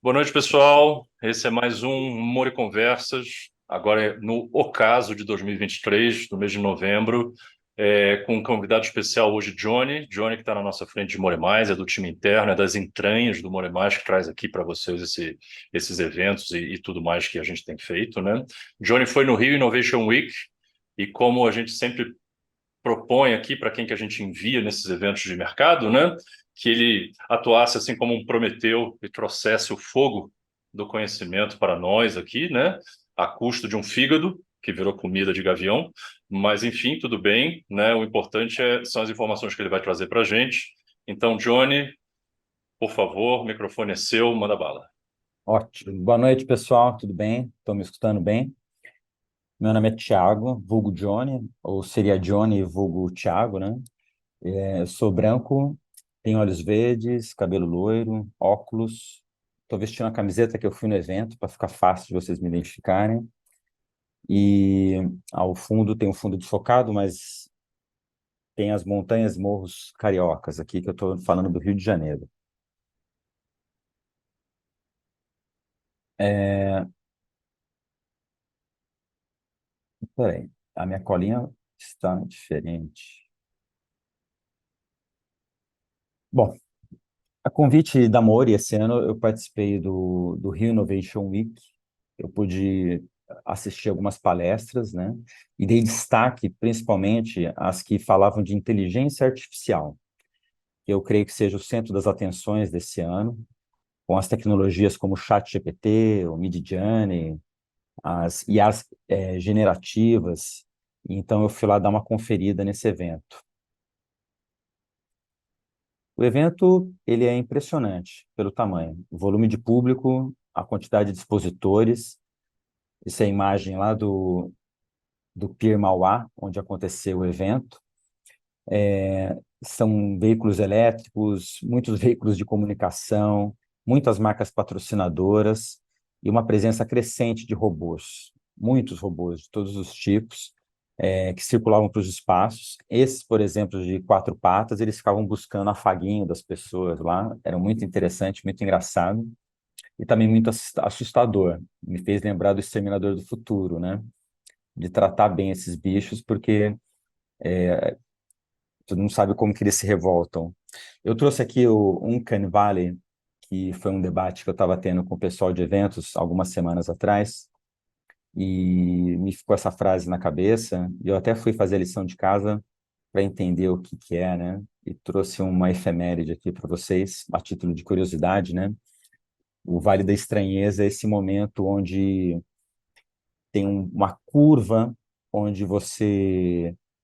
Boa noite, pessoal. Esse é mais um More Conversas, agora é no Ocaso de 2023, no mês de novembro, com um convidado especial hoje, Johnny. Johnny, que está na nossa frente de More Mais, é do time interno, é das entranhas do More Mais, que traz aqui para vocês esses eventos e tudo mais que a gente tem feito, né? Johnny foi no Rio Innovation Week e como a gente sempre propõe aqui para quem que a gente envia nesses eventos de mercado, né? Que ele atuasse assim como um Prometeu e trouxesse o fogo do conhecimento para nós aqui, né? A custo de um fígado que virou comida de gavião, mas enfim, tudo bem, né? O importante são as informações que ele vai trazer para a gente. Então, Johnny, por favor, o microfone é seu, manda bala. Ótimo. Boa noite, pessoal. Tudo bem? Estão me escutando bem? Meu nome é Thiago, vulgo Johnny, ou seria Johnny, vulgo Thiago, né? Eu sou branco, tenho olhos verdes, cabelo loiro, óculos. Estou vestindo a camiseta que eu fui no evento para ficar fácil de vocês me identificarem. E ao fundo tem um fundo desfocado, mas tem as montanhas e morros cariocas aqui, que eu estou falando do Rio de Janeiro. É... Peraí, a minha colinha está diferente. Bom, a convite da Mori, esse ano eu participei do Rio Innovation Week. Eu pude assistir algumas palestras, né? E dei destaque principalmente às que falavam de inteligência artificial, que eu creio que seja o centro das atenções desse ano, com as tecnologias como o ChatGPT, o Midjourney, as IAs generativas. Então eu fui lá dar uma conferida nesse evento. O evento, ele é impressionante pelo tamanho, o volume de público, a quantidade de expositores. Essa é a imagem lá do Pier Mauá, onde aconteceu o evento. São veículos elétricos, muitos veículos de comunicação, muitas marcas patrocinadoras e uma presença crescente de robôs, muitos robôs de todos os tipos, que circulavam para os espaços. Esses, por exemplo, de quatro patas, eles ficavam buscando afaguinho das pessoas lá, era muito interessante, muito engraçado e também muito assustador. Me fez lembrar do Exterminador do Futuro, né? De tratar bem esses bichos, porque tu não sabe como que eles se revoltam. Eu trouxe aqui o Uncanny Valley, que foi um debate que eu estava tendo com o pessoal de eventos algumas semanas atrás, e me ficou essa frase na cabeça, e eu até fui fazer a lição de casa para entender o que que é, né? E trouxe uma efeméride aqui para vocês, a título de curiosidade, né? O Vale da Estranheza é esse momento onde tem uma curva onde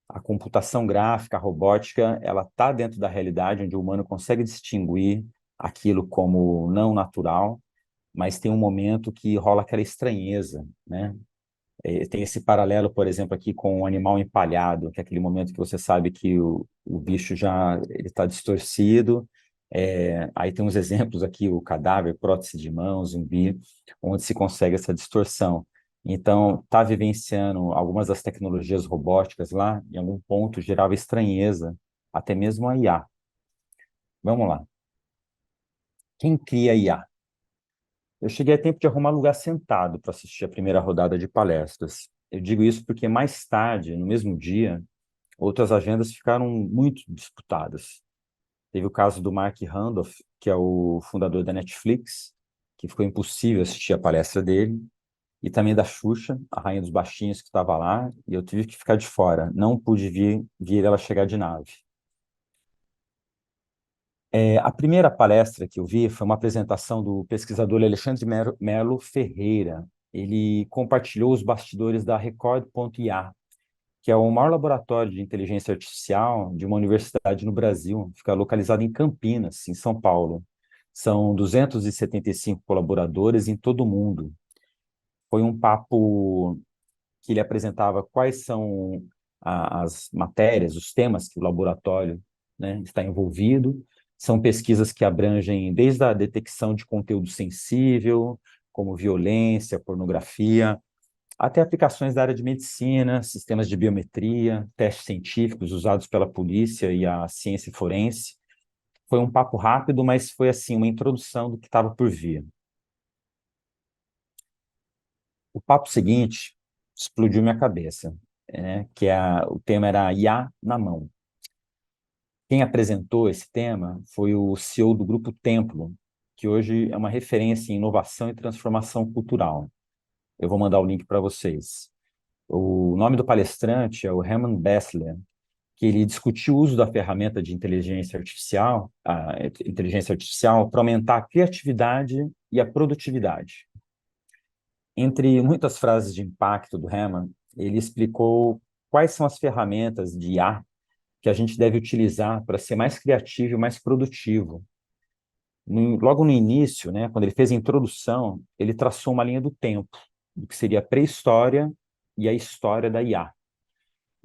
a computação gráfica, a robótica, ela está dentro da realidade, onde o humano consegue distinguir aquilo como não natural, mas tem um momento que rola aquela estranheza, né? Tem esse paralelo, por exemplo, aqui com o animal empalhado, que é aquele momento que você sabe que o bicho já está distorcido. Aí tem uns exemplos aqui, o cadáver, prótese de mão, zumbi, onde se consegue essa distorção. Então, está vivenciando algumas das tecnologias robóticas lá, em algum ponto gerava estranheza, até mesmo a IA. Vamos lá. Quem cria IA? Eu cheguei a tempo de arrumar lugar sentado para assistir a primeira rodada de palestras. Eu digo isso porque mais tarde, no mesmo dia, outras agendas ficaram muito disputadas. Teve o caso do Mark Randolph, que é o fundador da Netflix, que ficou impossível assistir a palestra dele, e também da Xuxa, a rainha dos baixinhos que estava lá, e eu tive que ficar de fora. Não pude vir ela chegar de nave. A primeira palestra que eu vi foi uma apresentação do pesquisador Alexandre Melo Ferreira. Ele compartilhou os bastidores da Record.IA, que é o maior laboratório de inteligência artificial de uma universidade no Brasil, fica localizado em Campinas, em São Paulo. São 275 colaboradores em todo o mundo. Foi um papo que ele apresentava quais são as matérias, os temas que o laboratório, né, está envolvido. São pesquisas que abrangem desde a detecção de conteúdo sensível, como violência, pornografia, até aplicações da área de medicina, sistemas de biometria, testes científicos usados pela polícia e a ciência forense. Foi um papo rápido, mas foi assim uma introdução do que estava por vir. O papo seguinte explodiu minha cabeça, o tema era IA na mão. Quem apresentou esse tema foi o CEO do Grupo Templo, que hoje é uma referência em inovação e transformação cultural. Eu vou mandar o link para vocês. O nome do palestrante é o Herman Bessler, que ele discutiu o uso da ferramenta de inteligência artificial para aumentar a criatividade e a produtividade. Entre muitas frases de impacto do Herman, ele explicou quais são as ferramentas de IA que a gente deve utilizar para ser mais criativo e mais produtivo. Logo no início, né, quando ele fez a introdução, ele traçou uma linha do tempo, do que seria a pré-história e a história da IA.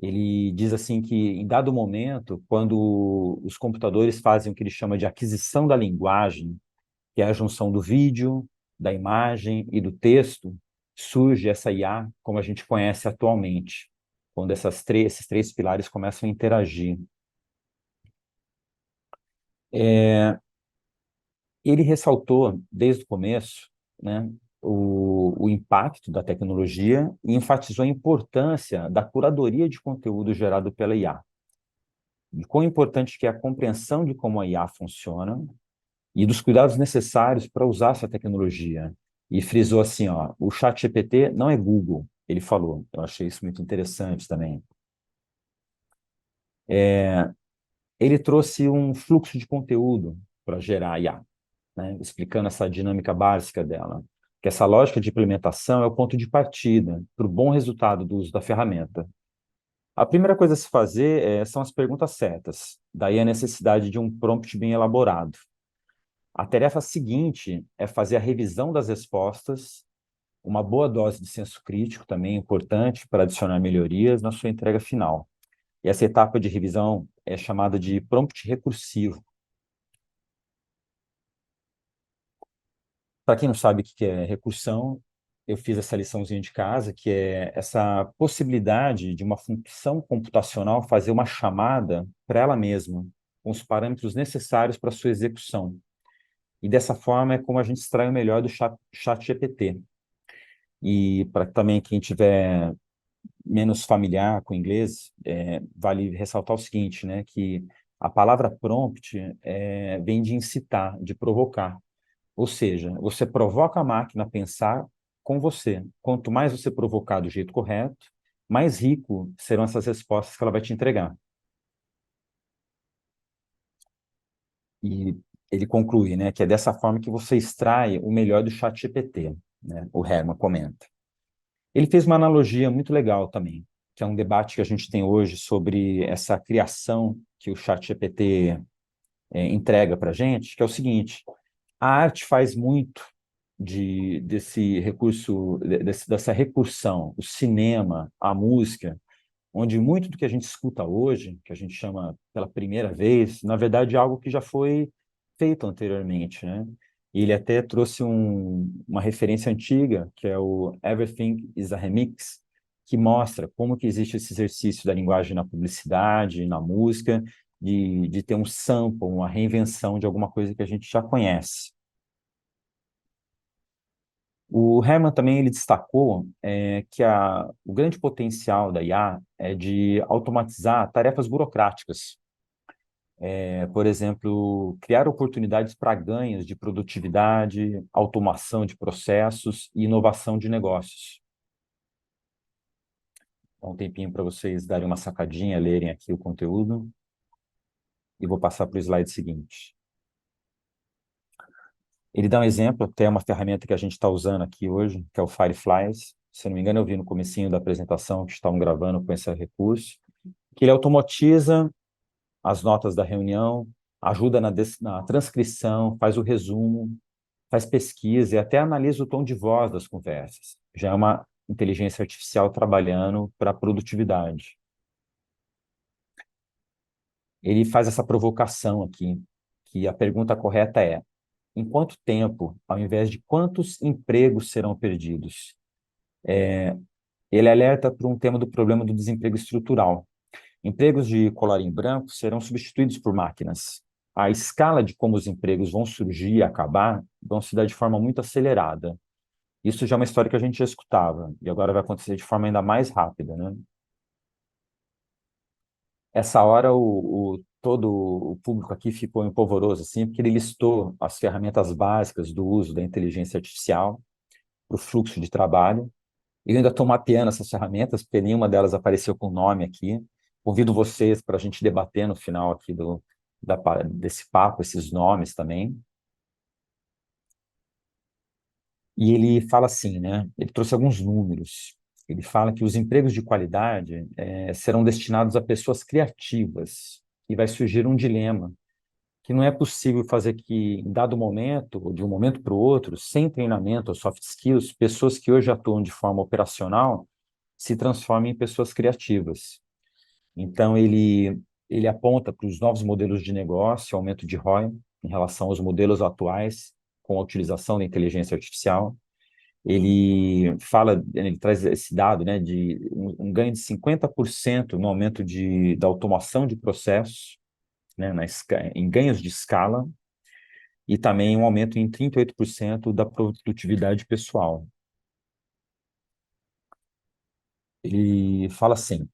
Ele diz assim que, em dado momento, quando os computadores fazem o que ele chama de aquisição da linguagem, que é a junção do vídeo, da imagem e do texto, surge essa IA como a gente conhece atualmente, quando esses três pilares começam a interagir. Ele ressaltou, desde o começo, né, o impacto da tecnologia e enfatizou a importância da curadoria de conteúdo gerado pela IA. E quão importante que é a compreensão de como a IA funciona e dos cuidados necessários para usar essa tecnologia. E frisou assim, ó, o ChatGPT não é Google, ele falou. Eu achei isso muito interessante também. Ele trouxe um fluxo de conteúdo para gerar a IA, né, explicando essa dinâmica básica dela, que essa lógica de implementação é o ponto de partida para o bom resultado do uso da ferramenta. A primeira coisa a se fazer são as perguntas certas, daí a necessidade de um prompt bem elaborado. A tarefa seguinte é fazer a revisão das respostas, uma boa dose de senso crítico também é importante para adicionar melhorias na sua entrega final. E essa etapa de revisão é chamada de prompt recursivo. Para quem não sabe o que é recursão, eu fiz essa liçãozinha de casa, que é essa possibilidade de uma função computacional fazer uma chamada para ela mesma, com os parâmetros necessários para sua execução. E dessa forma é como a gente extrai o melhor do chat GPT. E para também quem tiver menos familiar com o inglês, vale ressaltar o seguinte, né, que a palavra prompt vem de incitar, de provocar. Ou seja, você provoca a máquina a pensar com você. Quanto mais você provocar do jeito correto, mais rico serão essas respostas que ela vai te entregar. E ele conclui, né, que é dessa forma que você extrai o melhor do chat GPT, né, o Herman comenta. Ele fez uma analogia muito legal também, que é um debate que a gente tem hoje sobre essa criação que o chat GPT entrega para a gente, que é o seguinte: a arte faz muito desse recurso, dessa recursão, o cinema, a música, onde muito do que a gente escuta hoje, que a gente chama pela primeira vez, na verdade é algo que já foi feito anteriormente, né? E ele até trouxe uma referência antiga, que é o Everything is a Remix, que mostra como que existe esse exercício da linguagem na publicidade, na música, de ter um sample, uma reinvenção de alguma coisa que a gente já conhece. O Herman também ele destacou que o grande potencial da IA é de automatizar tarefas burocráticas. Por exemplo, criar oportunidades para ganhos de produtividade, automação de processos e inovação de negócios. Dá um tempinho para vocês darem uma sacadinha, lerem aqui o conteúdo. E vou passar para o slide seguinte. Ele dá um exemplo, até uma ferramenta que a gente está usando aqui hoje, que é o Fireflies. Se não me engano, eu vi no comecinho da apresentação que estavam gravando com esse recurso, que ele automatiza as notas da reunião, ajuda na transcrição, faz o resumo, faz pesquisa e até analisa o tom de voz das conversas. Já é uma inteligência artificial trabalhando para a produtividade. Ele faz essa provocação aqui, que a pergunta correta é: em quanto tempo, ao invés de quantos empregos serão perdidos? Ele alerta para um tema do problema do desemprego estrutural. Empregos de colarinho branco serão substituídos por máquinas. A escala de como os empregos vão surgir e acabar vão se dar de forma muito acelerada. Isso já é uma história que a gente já escutava, e agora vai acontecer de forma ainda mais rápida, né? Essa hora, todo o público aqui ficou empolvoroso, assim, porque ele listou as ferramentas básicas do uso da inteligência artificial para o fluxo de trabalho. Eu ainda estou mapeando essas ferramentas, porque nenhuma delas apareceu com nome aqui. Convido vocês para a gente debater no final aqui desse papo, esses nomes também. E ele fala assim, né? Ele trouxe alguns números. Ele fala que os empregos de qualidade serão destinados a pessoas criativas. E vai surgir um dilema, que não é possível fazer que, em dado momento, ou de um momento para o outro, sem treinamento ou soft skills, pessoas que hoje atuam de forma operacional se transformem em pessoas criativas. Então, ele aponta para os novos modelos de negócio, aumento de ROI, em relação aos modelos atuais, com a utilização da inteligência artificial. Ele traz esse dado, né, de um ganho de 50% no aumento da automação de processos, né, em ganhos de escala, e também um aumento em 38% da produtividade pessoal. Ele fala assim: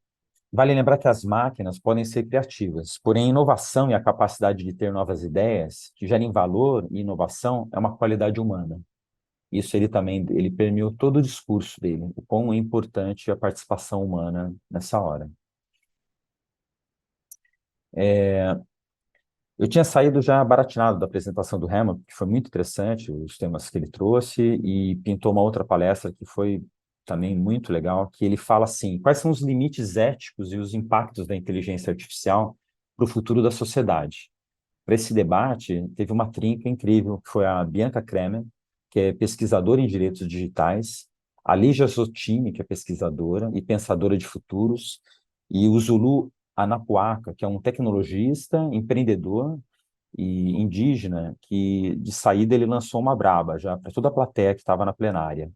vale lembrar que as máquinas podem ser criativas, porém a inovação e a capacidade de ter novas ideias que gerem valor e inovação é uma qualidade humana. Isso ele permeou todo o discurso dele, o quão é importante a participação humana nessa hora. Eu tinha saído já baratinado da apresentação do Hammond, que foi muito interessante, os temas que ele trouxe, e pintou uma outra palestra que foi também muito legal, que ele fala assim, quais são os limites éticos e os impactos da inteligência artificial para o futuro da sociedade. Para esse debate, teve uma trinca incrível, que foi a Bianca Kremer, que é pesquisadora em direitos digitais, a Lígia Zottini, que é pesquisadora e pensadora de futuros, e o Zulu Anapuaca, que é um tecnologista, empreendedor e indígena, que de saída ele lançou uma braba já para toda a plateia que estava na plenária.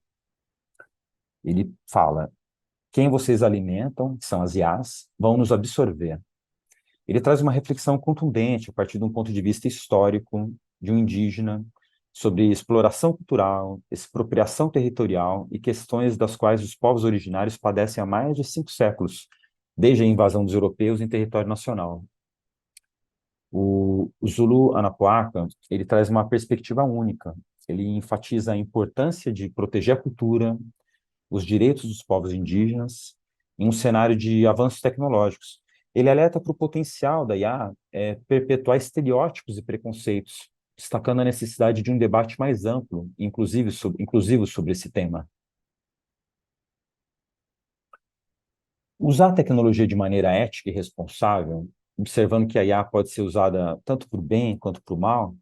Ele fala: quem vocês alimentam, que são as IAs, vão nos absorver. Ele traz uma reflexão contundente a partir de um ponto de vista histórico de um indígena sobre exploração cultural, expropriação territorial e questões das quais os povos originários padecem há mais de 5 séculos, desde a invasão dos europeus em território nacional. O Zulu Anapuaca, ele traz uma perspectiva única. Ele enfatiza a importância de proteger a cultura, os direitos dos povos indígenas em um cenário de avanços tecnológicos. Ele alerta para o potencial da IA perpetuar estereótipos e preconceitos, destacando a necessidade de um debate mais amplo, inclusivo sobre esse tema. Usar a tecnologia de maneira ética e responsável, observando que a IA pode ser usada tanto para o bem quanto para o mal,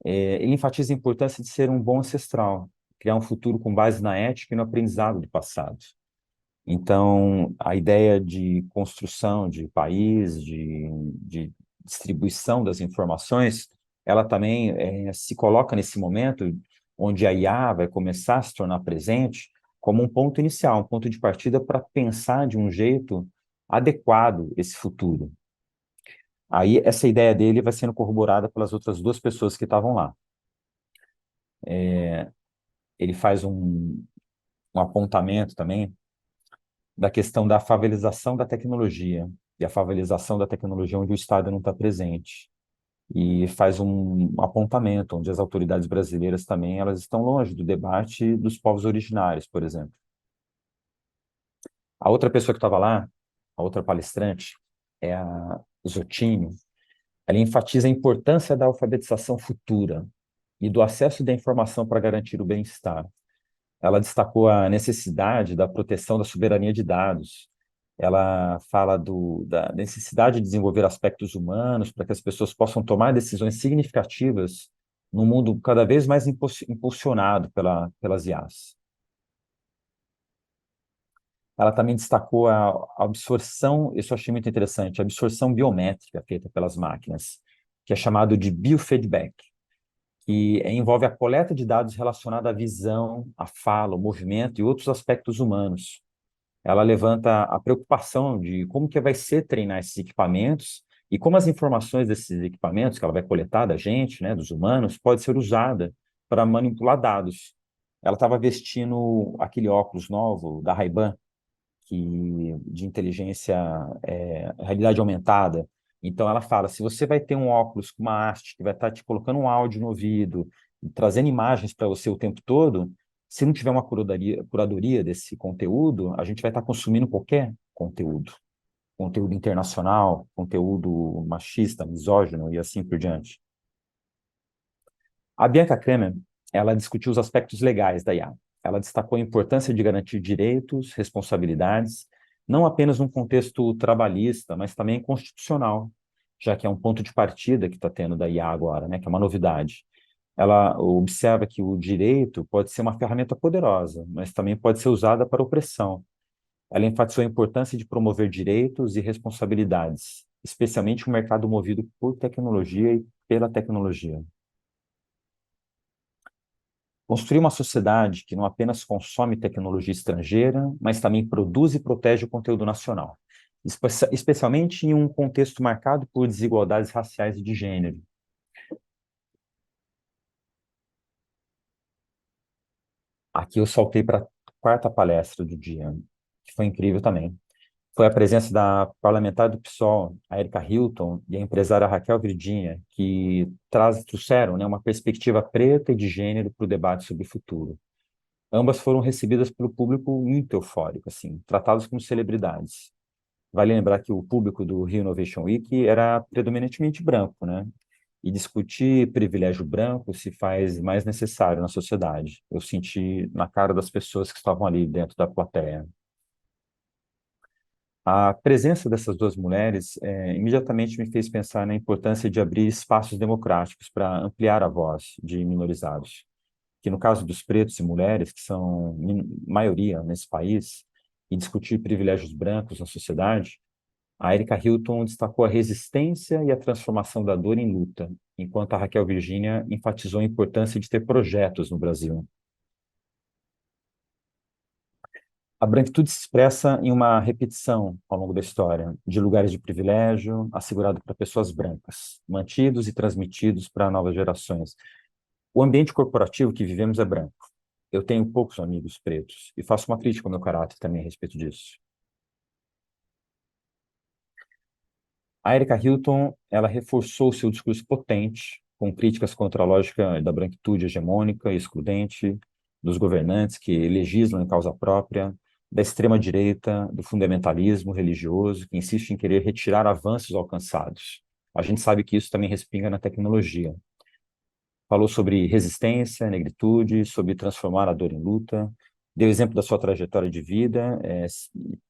ele enfatiza a importância de ser um bom ancestral, criar um futuro com base na ética e no aprendizado do passado. Então, a ideia de construção de país, de distribuição das informações, ela também se coloca nesse momento onde a IA vai começar a se tornar presente como um ponto inicial, um ponto de partida para pensar de um jeito adequado esse futuro. Aí, essa ideia dele vai sendo corroborada pelas outras duas pessoas que estavam lá. Ele faz um apontamento também da questão da favelização da tecnologia, e a favelização da tecnologia onde o Estado não está presente. E faz um apontamento onde as autoridades brasileiras também elas estão longe do debate dos povos originários, por exemplo. A outra pessoa que estava lá, a outra palestrante, é a Zottini. Ela enfatiza a importância da alfabetização futura e do acesso da informação para garantir o bem-estar. Ela destacou a necessidade da proteção da soberania de dados. Ela fala da necessidade de desenvolver aspectos humanos para que as pessoas possam tomar decisões significativas num mundo cada vez mais impulsionado pelas IAs. Ela também destacou a absorção, isso eu achei muito interessante, a absorção biométrica feita pelas máquinas, que é chamado de biofeedback, que envolve a coleta de dados relacionada à visão, à fala, ao movimento e outros aspectos humanos. Ela levanta a preocupação de como que vai ser treinar esses equipamentos e como as informações desses equipamentos que ela vai coletar da gente, né, dos humanos, pode ser usada para manipular dados, ela estava vestindo aquele óculos novo da Ray-Ban, de inteligência, realidade aumentada. Então ela fala, se você vai ter um óculos com uma haste que vai estar te colocando um áudio no ouvido, trazendo imagens para você o tempo todo, se não tiver uma curadoria desse conteúdo, a gente vai estar consumindo qualquer conteúdo. Conteúdo internacional, conteúdo machista, misógino e assim por diante. A Bianca Kremer, ela discutiu os aspectos legais da IA. Ela destacou a importância de garantir direitos, responsabilidades, não apenas num contexto trabalhista, mas também constitucional, já que é um ponto de partida que está tendo da IA agora, né, que é uma novidade. Ela observa que o direito pode ser uma ferramenta poderosa, mas também pode ser usada para opressão. Ela enfatizou a importância de promover direitos e responsabilidades, especialmente um mercado movido por tecnologia e pela tecnologia. Construir uma sociedade que não apenas consome tecnologia estrangeira, mas também produz e protege o conteúdo nacional, especialmente em um contexto marcado por desigualdades raciais e de gênero. Aqui eu saltei para a quarta palestra do dia, que foi incrível também. Foi a presença da parlamentar do PSOL, a Erika Hilton, e a empresária Raquel Virginia, que trouxeram, né, uma perspectiva preta e de gênero para o debate sobre o futuro. Ambas foram recebidas pelo público muito eufórico, assim, tratadas como celebridades. Vale lembrar que o público do Rio Innovation Week era predominantemente branco, né? E discutir privilégio branco se faz mais necessário na sociedade. Eu senti na cara das pessoas que estavam ali dentro da plateia. A presença dessas duas mulheres imediatamente me fez pensar na importância de abrir espaços democráticos para ampliar a voz de minorizados, que no caso dos pretos e mulheres, que são maioria nesse país, e discutir privilégios brancos na sociedade, a Erika Hilton destacou a resistência e a transformação da dor em luta, enquanto a Raquel Virginia enfatizou a importância de ter projetos no Brasil. A branquitude se expressa em uma repetição ao longo da história de lugares de privilégio assegurado para pessoas brancas, mantidos e transmitidos para novas gerações. O ambiente corporativo que vivemos é branco. Eu tenho poucos amigos pretos e faço uma crítica ao meu caráter também a respeito disso. A Erika Hilton, ela reforçou seu discurso potente, com críticas contra a lógica da branquitude hegemônica e excludente, dos governantes que legislam em causa própria, da extrema-direita, do fundamentalismo religioso, que insiste em querer retirar avanços alcançados. A gente sabe que isso também respinga na tecnologia. Falou sobre resistência, negritude, sobre transformar a dor em luta, deu exemplo da sua trajetória de vida,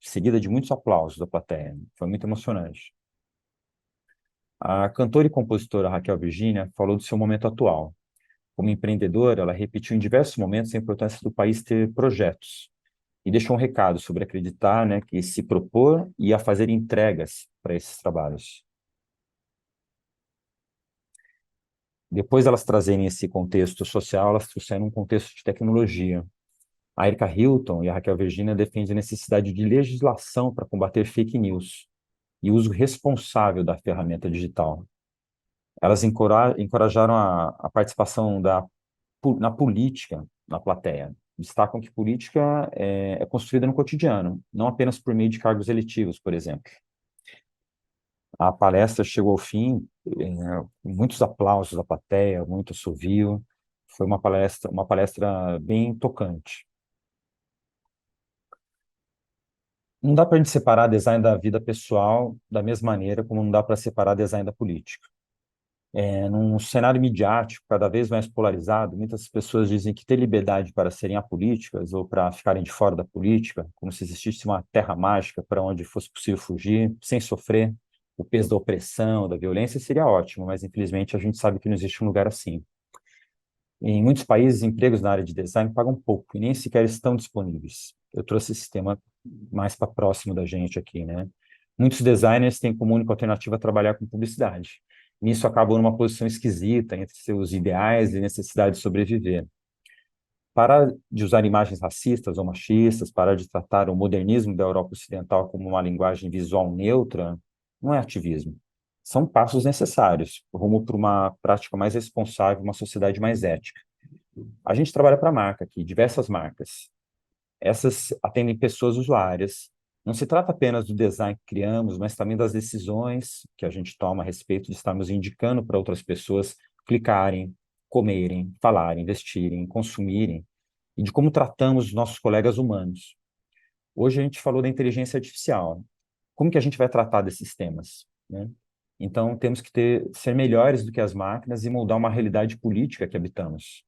seguida de muitos aplausos da plateia. Foi muito emocionante. A cantora e compositora Raquel Virginia falou do seu momento atual. Como empreendedora, ela repetiu em diversos momentos a importância do país ter projetos e deixou um recado sobre acreditar, né, que se propor e a fazer entregas para esses trabalhos. Depois de elas trazerem esse contexto social, elas trouxeram um contexto de tecnologia. A Erika Hilton e a Raquel Virginia defendem a necessidade de legislação para combater fake news e uso responsável da ferramenta digital. Elas encorajaram a participação na política na plateia. Destacam que política é construída no cotidiano, não apenas por meio de cargos eletivos, por exemplo. A palestra chegou ao fim, muitos aplausos da plateia, muito assovio. Foi uma palestra bem tocante. Não dá para a gente separar design da vida pessoal da mesma maneira como não dá para separar design da política. Num cenário midiático cada vez mais polarizado, muitas pessoas dizem que ter liberdade para serem apolíticas ou para ficarem de fora da política, como se existisse uma terra mágica para onde fosse possível fugir, sem sofrer o peso da opressão, da violência, seria ótimo, mas infelizmente a gente sabe que não existe um lugar assim. Em muitos países, empregos na área de design pagam pouco e nem sequer estão disponíveis. Eu trouxe esse tema mais para próximo da gente aqui, né? Muitos designers têm como única alternativa trabalhar com publicidade. Nisso acabam numa posição esquisita entre seus ideais e necessidade de sobreviver. Parar de usar imagens racistas ou machistas, parar de tratar o modernismo da Europa Ocidental como uma linguagem visual neutra, não é ativismo. São passos necessários, rumo para uma prática mais responsável, uma sociedade mais ética. A gente trabalha para marca aqui, diversas marcas. Essas atendem pessoas usuárias. Não se trata apenas do design que criamos, mas também das decisões que a gente toma a respeito de estarmos indicando para outras pessoas clicarem, comerem, falarem, investirem, consumirem, e de como tratamos os nossos colegas humanos. Hoje a gente falou da inteligência artificial. Como que a gente vai tratar desses temas, né? Então temos que ser melhores do que as máquinas e moldar uma realidade política que habitamos.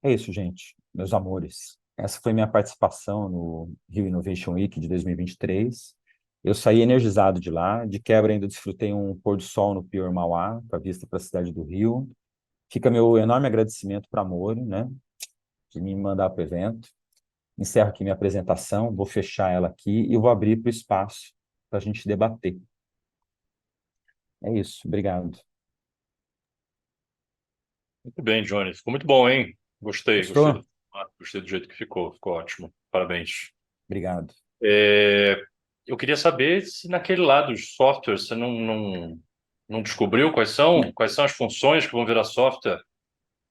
É isso, gente, meus amores. Essa foi minha participação no Rio Innovation Week de 2023. Eu saí energizado de lá. De quebra, ainda desfrutei um pôr do sol no Pier Mauá, com a vista para a cidade do Rio. Fica meu enorme agradecimento para a Moro, né, de me mandar para o evento. Encerro aqui minha apresentação, vou fechar ela aqui e vou abrir para o espaço para a gente debater. É isso, obrigado. Muito bem, Johnny. Ficou muito bom, hein? Gostei Gostou? do formato, gostei do jeito que ficou ótimo. Parabéns. Obrigado. É, eu queria saber se naquele lado de software você não descobriu quais são as funções que vão virar software.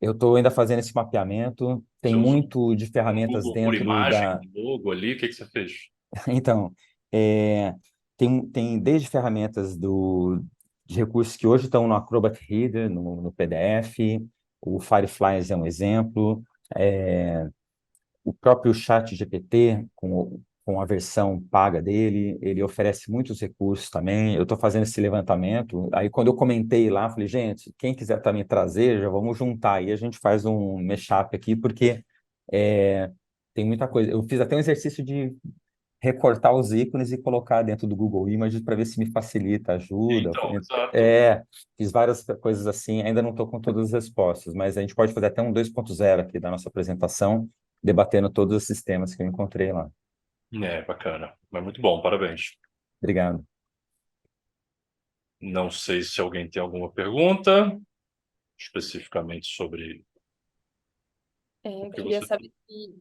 Eu estou ainda fazendo esse mapeamento. Tem Você usou muito de um ferramentas Google por dentro imagem, da. um logo ali, o que que você fez? Então, é, tem desde ferramentas de recursos que hoje estão no Acrobat Reader, no PDF, o Fireflies é um exemplo, é, o próprio Chat GPT, com a versão paga dele, ele oferece muitos recursos também. Eu estou fazendo esse levantamento. Aí, quando eu comentei lá, falei, gente, quem quiser também trazer, já vamos juntar. Aí a gente faz um mashup aqui, porque é, tem muita coisa. Eu fiz até um exercício de recortar os ícones e colocar dentro do Google Images para ver se me facilita, ajuda. Então, exato. É, fiz várias coisas assim, ainda não estou com todas as respostas, mas a gente pode fazer até um 2.0 aqui da nossa apresentação, debatendo todos esses temas que eu encontrei lá. É, bacana. Mas muito bom, parabéns. Obrigado. Não sei se alguém tem alguma pergunta especificamente sobre o Eu que queria você. saber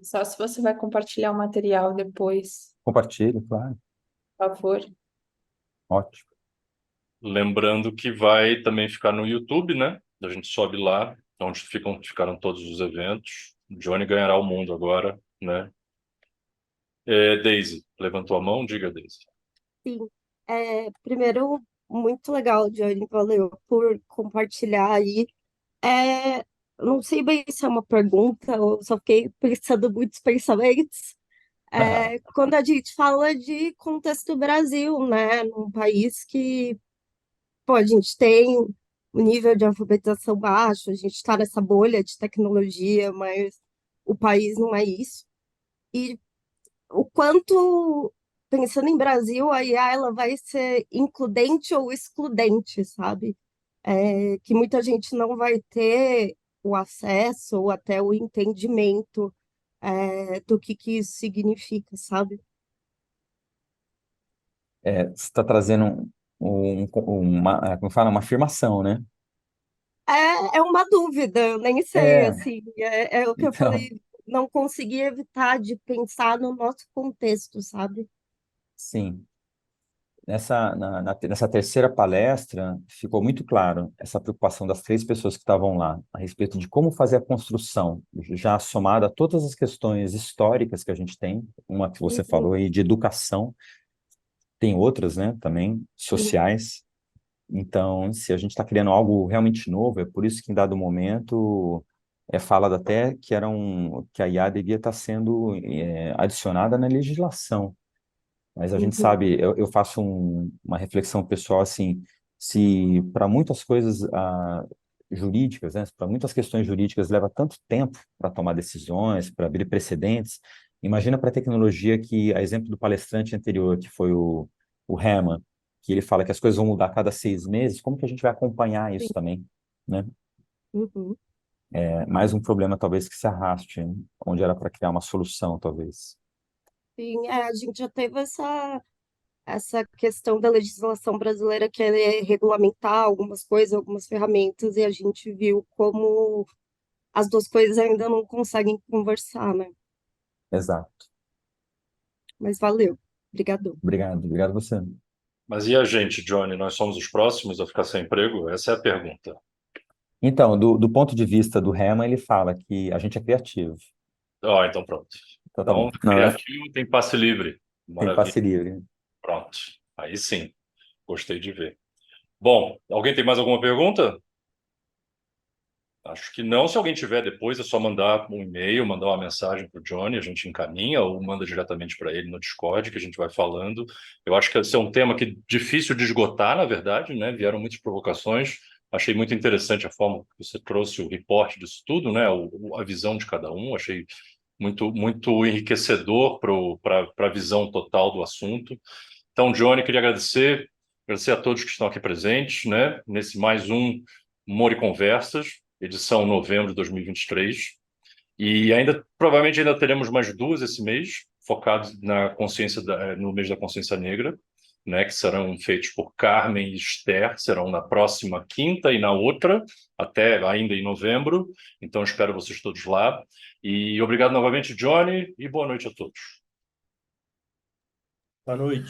só se você vai compartilhar o material depois, Compartilhe, claro. por favor. Ótimo. Lembrando que vai também ficar no YouTube, né? A gente sobe lá, onde ficaram todos os eventos. Johnny ganhará o mundo agora, né? Daisy, levantou a mão? Diga, Daisy. Sim. Primeiro, muito legal, Johnny, valeu por compartilhar aí. É, não sei bem se é uma pergunta, eu só fiquei pensando muitos pensamentos. Quando a gente fala de contexto Brasil, né, num país que, pô, a gente tem um nível de alfabetização baixo, a gente está nessa bolha de tecnologia, mas o país não é isso. E o quanto, pensando em Brasil, a IA ela vai ser includente ou excludente, sabe? Que muita gente não vai ter o acesso ou até o entendimento, do que isso significa, sabe? Você está trazendo como fala, uma afirmação, né? É uma dúvida, eu nem sei, É, assim, é o que eu então, falei, não consegui evitar de pensar no nosso contexto, sabe? sim. Nessa terceira palestra, ficou muito claro essa preocupação das três pessoas que estavam lá, a respeito de como fazer a construção, já somada a todas as questões históricas que a gente tem, uma que você falou Uhum, aí de educação, tem outras, né, também, sim, sociais. Então, se a gente está criando algo realmente novo, é por isso que em dado momento é falado até que a IA devia estar sendo adicionada na legislação. Mas a gente uhum, sabe, eu faço uma reflexão pessoal assim, se para muitas coisas jurídicas, né, para muitas questões jurídicas leva tanto tempo para tomar decisões, para abrir precedentes, imagina para a tecnologia que, a exemplo do palestrante anterior, que foi o Herman, que ele fala que as coisas vão mudar a cada 6 meses, como que a gente vai acompanhar sim, isso também, né? uhum. É mais um problema talvez que se arraste, né? Onde era para criar uma solução, talvez. Sim, a gente já teve essa questão da legislação brasileira que é regulamentar algumas coisas, algumas ferramentas, e a gente viu como as duas coisas ainda não conseguem conversar, né? Exato. Mas valeu. Obrigadão. Obrigado, obrigado a você. Mas e a gente, Johnny? Nós somos os próximos a ficar sem emprego? Essa é a pergunta. Então, do ponto de vista do Herman, ele fala que a gente é criativo. Então pronto. Então tá bom. Então, Não, criativo tem passe livre. tem Maravilha. passe livre. Pronto. Aí sim. Gostei de ver. Bom, alguém tem mais alguma pergunta? Acho que não. Se alguém tiver depois, é só mandar um e-mail, mandar uma mensagem para o Johnny, a gente encaminha ou manda diretamente para ele no Discord, que a gente vai falando. Eu acho que esse é um tema que é difícil de esgotar, na verdade, né? Vieram muitas provocações. Achei muito interessante a forma que você trouxe o reporte disso tudo, né? A visão de cada um. Achei muito enriquecedor para a visão total do assunto. Então, Johnny, queria agradecer a todos que estão aqui presentes, né? Nesse mais um Humor e Conversas, edição novembro de 2023. E ainda, provavelmente, ainda teremos mais duas esse mês, focados na consciência no mês da consciência negra, né? Que serão feitos por Carmen e Esther, serão na próxima quinta e na outra, até ainda em novembro. Então, espero vocês todos lá. E obrigado novamente, Johnny, e boa noite a todos. Boa noite.